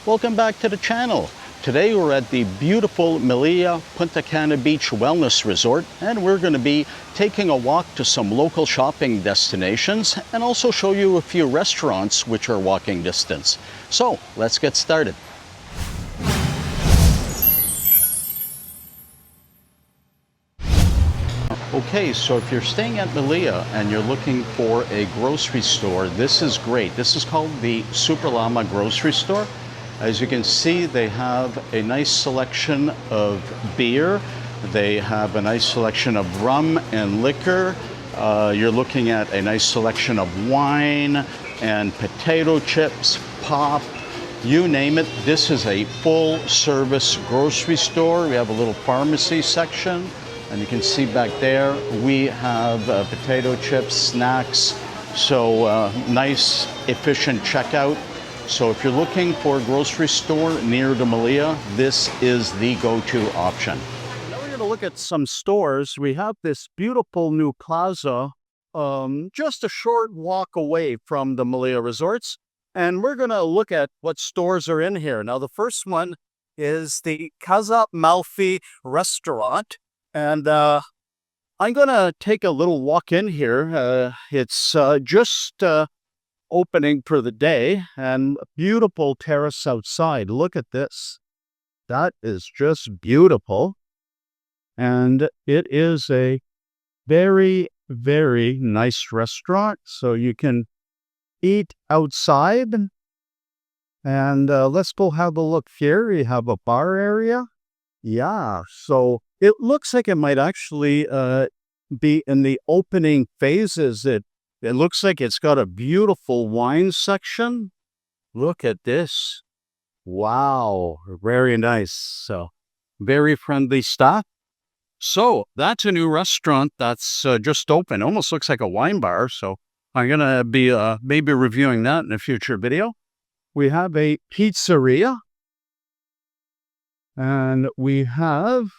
Welcome back to the channel. Today we're at the beautiful Melia Punta Cana Beach Wellness Resort, and we're going to be taking a walk to some local shopping destinations and also show you a few restaurants which are walking distance. So let's get started. Okay, so if you're staying at Melia and you're looking for a grocery store, this is great. This is called the Lama Grocery Store. As you can see, they have a nice selection of beer. They have a nice selection of rum and liquor. You're looking at a nice selection of wine and potato chips, pop, you name it. This is a full service grocery store. We have a little pharmacy section. And you can see back there, we have potato chips, snacks, so nice, efficient checkout. So if you're looking for a grocery store near the Melia, this is the go-to option. Now we're going to look at some stores. We have this beautiful new plaza, just a short walk away from the Melia Resorts. And we're going to look at what stores are in here. Now the first one is the Casa Malfi restaurant. And I'm going to take a little walk in here. It's just opening for the day, and a beautiful terrace outside. Look at this. That is just beautiful. And it is a very, very nice restaurant. So you can eat outside. And let's go have a look here. You have a bar area. Yeah, so it looks like it might actually be in the opening phases. It looks like it's got a beautiful wine section. Look at this. Wow, very nice. So very friendly staff. So that's a new restaurant that's just open. Almost looks like a wine bar. So I'm going to be maybe reviewing that in a future video. We have a pizzeria. And we have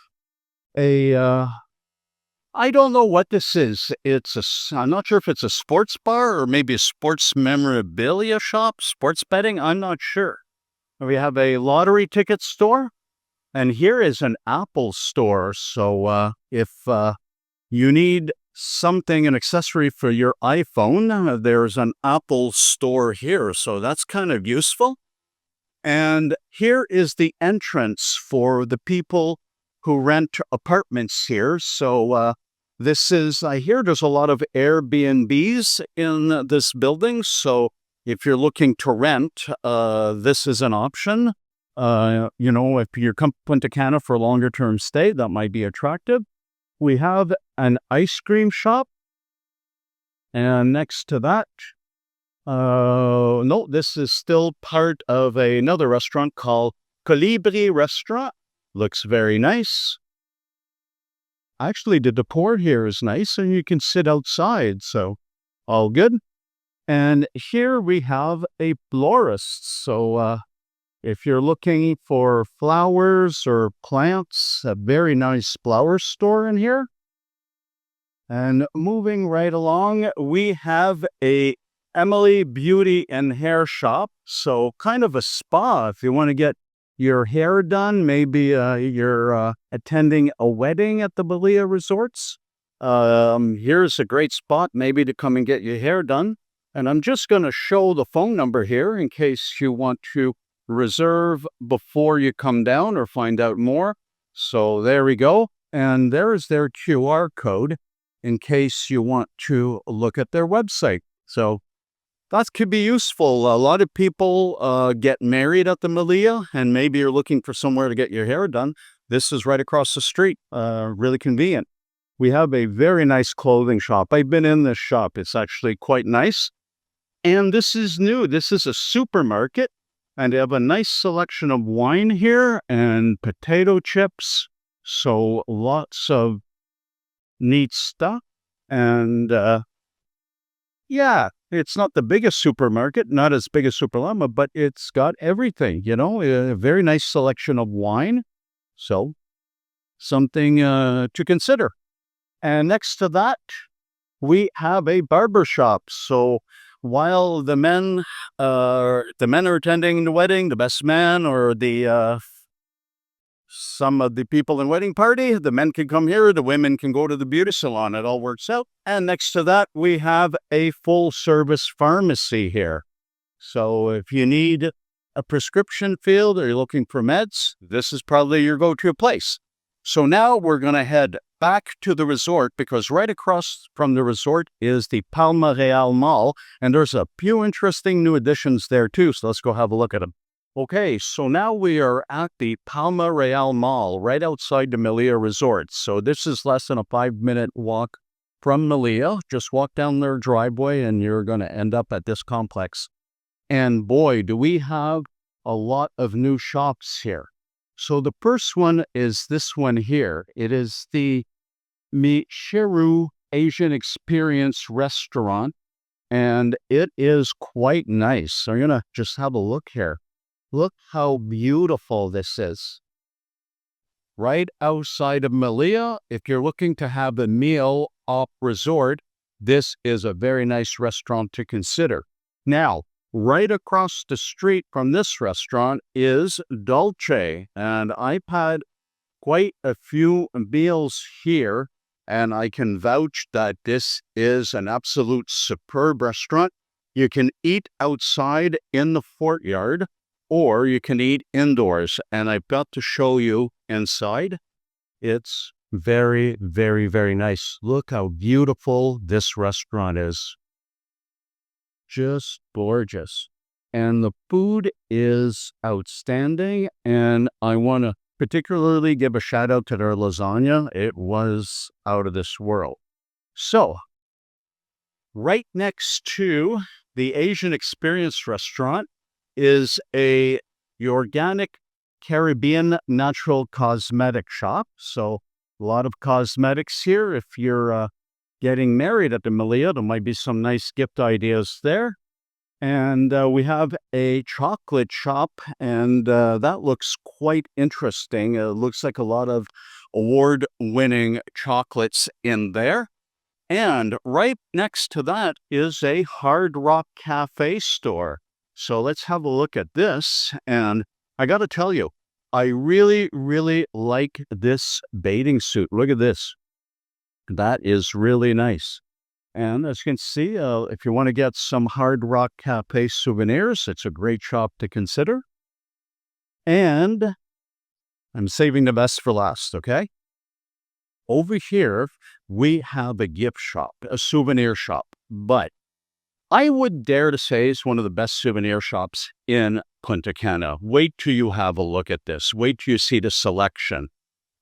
a, I don't know what this is. I'm not sure if it's a sports bar or maybe a sports memorabilia shop, sports betting. I'm not sure. We have a lottery ticket store. And here is an Apple store. So if you need something, an accessory for your iPhone, there's an Apple store here. So that's kind of useful. And here is the entrance for the people who rent apartments here. So this is, I hear there's a lot of Airbnbs in this building. So if you're looking to rent, this is an option. If you're coming to Punta Cana for a longer term stay, that might be attractive. We have an ice cream shop. And next to that, no, this is still part of another restaurant called Colibri Restaurant. Looks very nice. Actually, the decor here is nice, and you can sit outside, so all good. And here we have a florist. So if you're looking for flowers or plants, a very nice flower store in here. And moving right along, we have a Emily Beauty and Hair Shop. So kind of a spa if you want to get your hair done. Maybe you're attending a wedding at the Melia Resorts. Here's a great spot maybe to come and get your hair done. And I'm just going to show the phone number here in case you want to reserve before you come down or find out more. So there we go. And there's their QR code in case you want to look at their website. So that could be useful. A lot of people get married at the Melia, and maybe you're looking for somewhere to get your hair done. This is right across the street. Really convenient. We have a very nice clothing shop. I've been in this shop. It's actually quite nice. And this is new. This is a supermarket, and they have a nice selection of wine here and potato chips. So lots of neat stuff. And yeah, it's not the biggest supermarket, not as big as Superlama, but it's got everything, a very nice selection of wine. So something to consider. And next to that, we have a barber shop. So while the men are attending the wedding, the best man or the some of the people in wedding party, the men can come here, the women can go to the beauty salon. It all works out. And next to that, we have a full service pharmacy here. So if you need a prescription filled or you're looking for meds, this is probably your go-to place. So now we're going to head back to the resort, because right across from the resort is the Palma Real Mall, and there's a few interesting new additions there too. So let's go have a look at them. Okay, so now we are at the Palma Royale Mall, right outside the Melia Resorts. So this is less than a 5-minute walk from Melia. Just walk down their driveway and you're going to end up at this complex. And boy, do we have a lot of new shops here. So the first one is this one here. It is the Michiru Asian Experience Restaurant, and it is quite nice. So you're going to just have a look here. Look how beautiful this is. Right outside of Melia, if you're looking to have a meal off resort, this is a very nice restaurant to consider. Now, right across the street from this restaurant is Dolce, and I've had quite a few meals here, and I can vouch that this is an absolute superb restaurant. You can eat outside in the courtyard, or you can eat indoors, and I've got to show you inside. It's very, very, very nice. Look how beautiful this restaurant is. Just gorgeous. And the food is outstanding, and I want to particularly give a shout out to their lasagna. It was out of this world. So, right next to the Asian Experience Restaurant is the organic Caribbean natural cosmetic shop. So a lot of cosmetics here. If you're getting married at the Melia, there might be some nice gift ideas there. And we have a chocolate shop, and that looks quite interesting. It looks like a lot of award-winning chocolates in there. And right next to that is a Hard Rock Cafe store. So let's have a look at this. And I got to tell you, I really, really like this bathing suit. Look at this. That is really nice. And as you can see, if you want to get some Hard Rock Cafe souvenirs, it's a great shop to consider. And I'm saving the best for last, okay? Over here, we have a gift shop, a souvenir shop, but I would dare to say it's one of the best souvenir shops in Punta Cana. Wait till you have a look at this. Wait till you see the selection.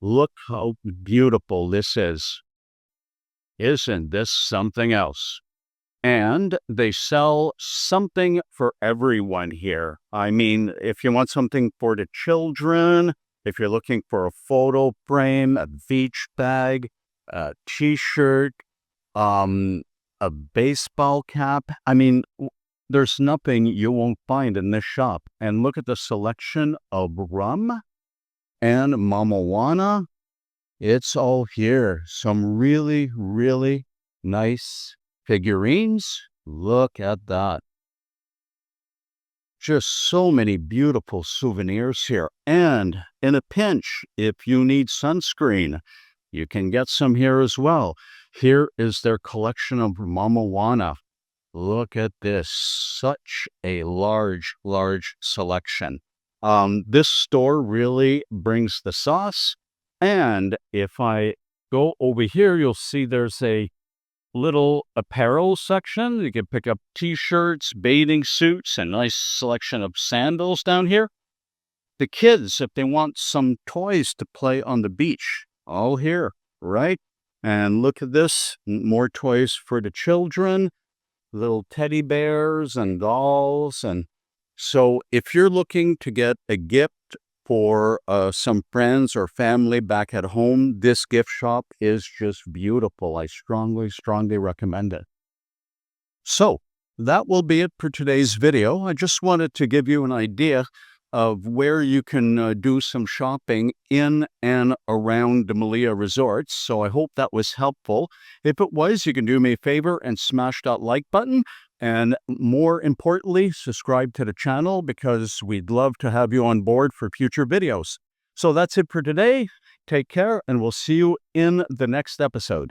Look how beautiful this is. Isn't this something else? And they sell something for everyone here. I mean, if you want something for the children, if you're looking for a photo frame, a beach bag, a t-shirt, a baseball cap. I mean, there's nothing you won't find in this shop. And look at the selection of rum and mamajuana. It's all here. Some really, really nice figurines. Look at that. Just so many beautiful souvenirs here. And in a pinch, if you need sunscreen, you can get some here as well. Here is their collection of mamajuana. Look at this. Such a large, large selection. This store really brings the sauce. And if I go over here, you'll see there's a little apparel section. You can pick up t-shirts, bathing suits, and a nice selection of sandals down here. The kids, if they want some toys to play on the beach, all here, right? And look at this, more toys for the children, little teddy bears and dolls. And so if you're looking to get a gift for some friends or family back at home, this gift shop is just beautiful. I strongly, strongly recommend it. So that will be it for today's video. I just wanted to give you an idea of where you can do some shopping in and around the Melia Resorts. So I hope that was helpful. If it was, you can do me a favor and smash that like button. And more importantly, subscribe to the channel because we'd love to have you on board for future videos. So that's it for today. Take care, and we'll see you in the next episode.